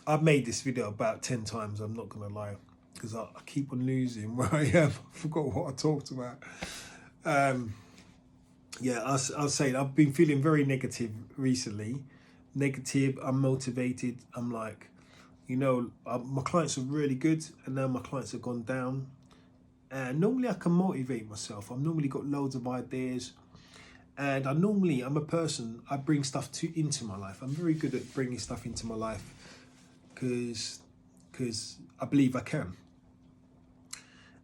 I've made this video about 10 times, I'm not gonna lie, because I keep on losing where I am. I forgot what I talked about. Yeah, I was saying I've been feeling very negative recently. Negative, unmotivated. I'm like, my clients are really good, and now my clients have gone down. And normally I can motivate myself. I've normally got loads of ideas, and I'm a person, I bring stuff into my life. I'm very good at bringing stuff into my life because I believe I can.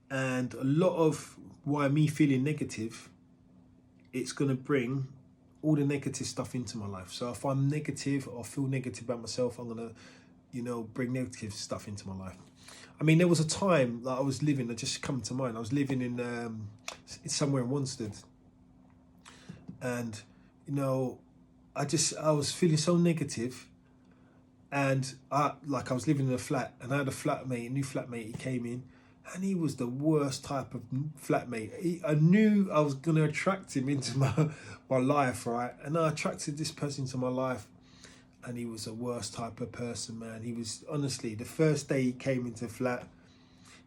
And a lot of why me feeling negative, it's going to bring all the negative stuff into my life. So if I'm negative or feel negative about myself, I'm going to, bring negative stuff into my life. I mean, there was a time that I was living, that just come to mind. I was living in somewhere in Wanstead. And, I was feeling so negative. And I was living in a flat, and I had a new flatmate, he came in, and he was the worst type of flatmate. I knew I was going to attract him into my life, right? And I attracted this person into my life, and he was the worst type of person, man. He was, honestly, the first day he came into the flat,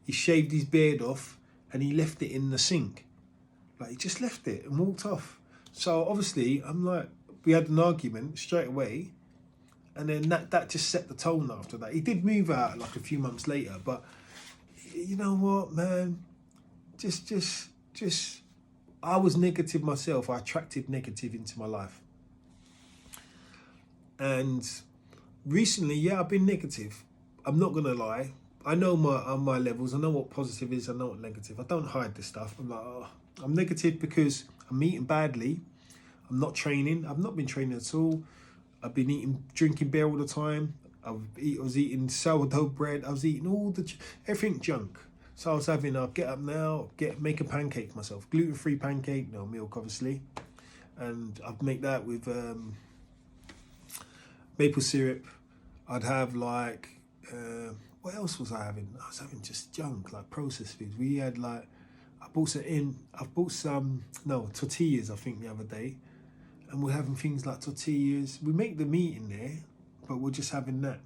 he shaved his beard off, and he left it in the sink. Like, he just left it and walked off. So obviously, we had an argument straight away, and then that just set the tone after that. He did move out like a few months later, but you know what, man? Just I was negative myself. I attracted negative into my life. And recently, yeah, I've been negative. I'm not gonna lie. I know my levels. I know what positive is. I know what negative. I don't hide this stuff. I'm like, I'm negative because I'm eating badly. I'm not training. I've not been training at all. I've been drinking beer all the time. I was eating sourdough bread. I was eating everything junk. So I was having, I'll get up now, make a pancake myself. Gluten-free pancake, no milk, obviously. And I'd make that with maple syrup. I'd have what else was I having? I was having just junk, like processed foods. We had I bought some tortillas, I think, the other day. And we're having things like tortillas. We make the meat in there, but we're just having that.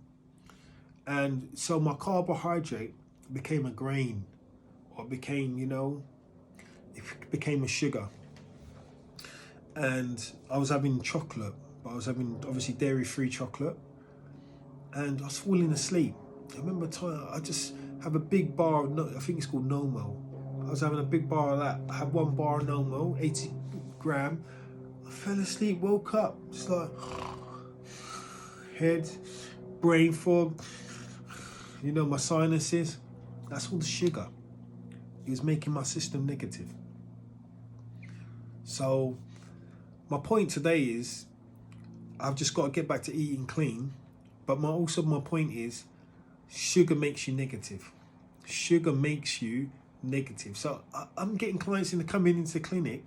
And so my carbohydrate became a grain, or it became a sugar. And I was having chocolate, but I was having obviously dairy-free chocolate. And I was falling asleep. I remember I just have a big bar of, I think it's called Nomo. I was having a big bar of that. I had one bar of Nomo, 80 gram. I fell asleep, woke up, just like head, brain fog, my sinuses. That's all the sugar. It was making my system negative. So my point today is I've just got to get back to eating clean. But my point is sugar makes you negative. Sugar makes you negative. So I'm getting clients coming into the clinic,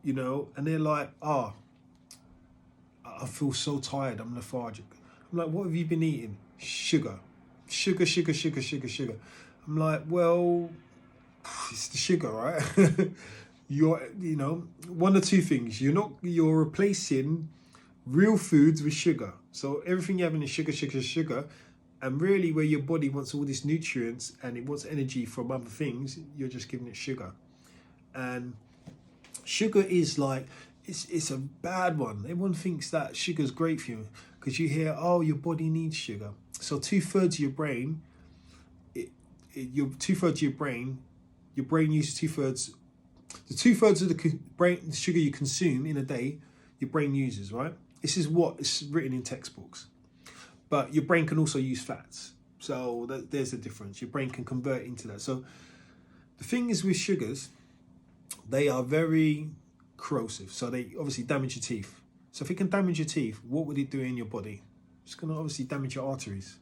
and they're like, I feel so tired, I'm lethargic. I'm like, what have you been eating? Sugar. Sugar. I'm like, well, it's the sugar, right? You're, one of two things. You're replacing real foods with sugar. So everything you're having is sugar. And really where your body wants all these nutrients and it wants energy from other things, you're just giving it sugar. And sugar is it's a bad one. Everyone thinks that sugar's great for you because you hear, your body needs sugar. So 2/3 of your brain, your brain uses 2/3. The 2/3 of the brain sugar you consume in a day, your brain uses, right? This is what is written in textbooks. But your brain can also use fats. So there's a difference. Your brain can convert into that. So the thing is with sugars, they are very corrosive. So they obviously damage your teeth. So if it can damage your teeth, what would it do in your body? It's going to obviously damage your arteries,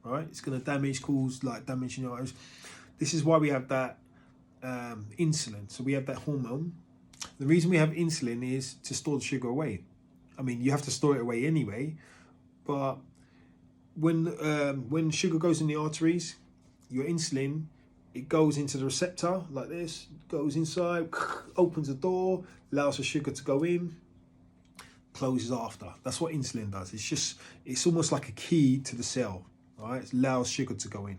right? It's going to cause damage in your arteries. This is why we have that insulin. So we have that hormone. The reason we have insulin is to store the sugar away. I mean, you have to store it away anyway, but when sugar goes in the arteries, your insulin, it goes into the receptor like this, goes inside, opens the door, allows the sugar to go in. closes after. That's what insulin does. It's almost like a key to the cell, right? It allows sugar to go in.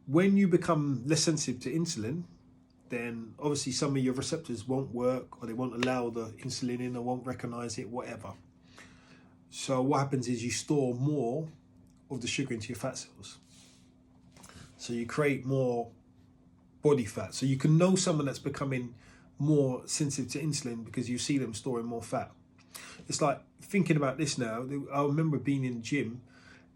When you become less sensitive to insulin, then obviously some of your receptors won't work, or they won't allow the insulin in, or won't recognize it, whatever. So what happens is you store more of the sugar into your fat cells. So you create more body fat. So you can know someone that's becoming more sensitive to insulin because you see them storing more fat. It's like, thinking about this now, I remember being in the gym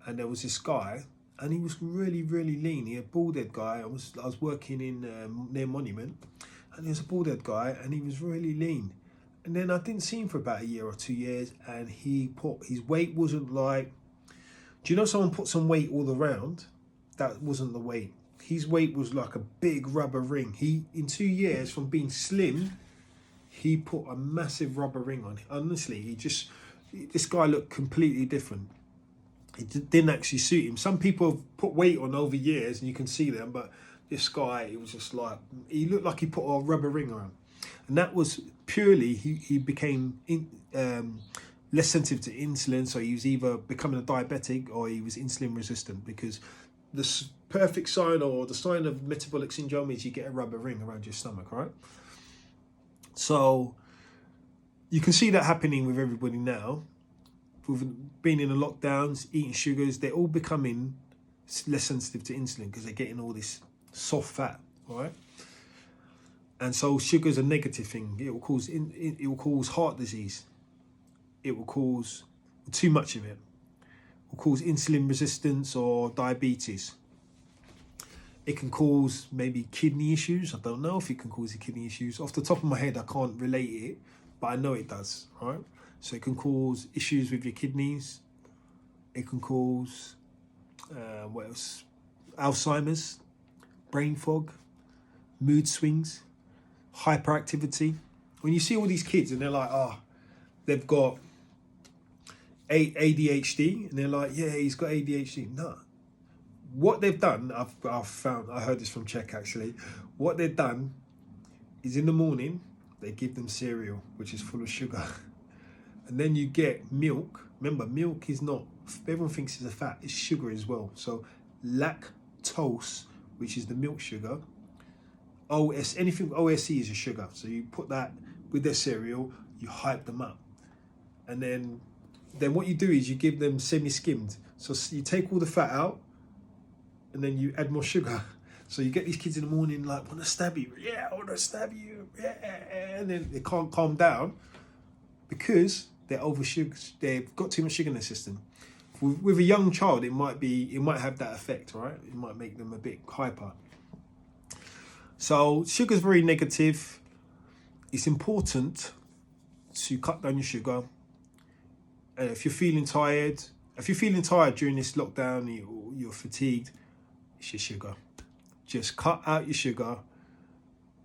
and there was this guy and he was really, really lean. He a bald head guy. I was working in near Monument, and he was a bald head guy and he was really lean. And then I didn't see him for about a year or 2 years, and his weight wasn't like, do you know someone put some weight all around? That wasn't the weight. His weight was like a big rubber ring. In 2 years from being slim, he put a massive rubber ring on. Honestly, this guy looked completely different. It didn't actually suit him. Some people have put weight on over years and you can see them, but this guy, it was just like, he looked like he put a rubber ring around. And that was purely, he became less sensitive to insulin, so he was either becoming a diabetic or he was insulin resistant, because the perfect sign, or the sign of metabolic syndrome, is you get a rubber ring around your stomach, right? So you can see that happening with everybody now. With being in the lockdowns, eating sugars, they're all becoming less sensitive to insulin because they're getting all this soft fat, right? And so sugar is a negative thing. It will cause heart disease. It will cause too much of it. It will cause insulin resistance or diabetes. It can cause maybe kidney issues. I don't know if it can cause the kidney issues. Off the top of my head, I can't relate it, but I know it does, right? So it can cause issues with your kidneys. It can cause, what else? Alzheimer's, brain fog, mood swings, hyperactivity. When you see all these kids and they're like, they've got ADHD, and they're like, yeah, he's got ADHD. No. What they've done, I heard this from Czech actually, what they've done is in the morning, they give them cereal, which is full of sugar. And then you get milk. Remember, milk is not, everyone thinks it's a fat, it's sugar as well. So lactose, which is the milk sugar, anything OSE is a sugar. So you put that with their cereal, you hype them up. And then what you do is you give them semi-skimmed. So you take all the fat out and then you add more sugar. So you get these kids in the morning like, want to stab you? Yeah, I want to stab you. Yeah. And then they can't calm down because they're they've got too much sugar in their system. With a young child, it might have that effect, right? It might make them a bit hyper. So sugar's very negative. It's important to cut down your sugar. And if you're feeling tired during this lockdown, you're fatigued, it's your sugar. Just cut out your sugar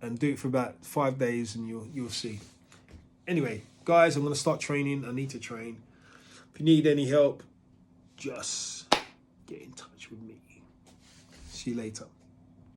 and do it for about 5 days and you'll see. Anyway, guys, I'm going to start training. I need to train. If you need any help, just get in touch with me. See you later.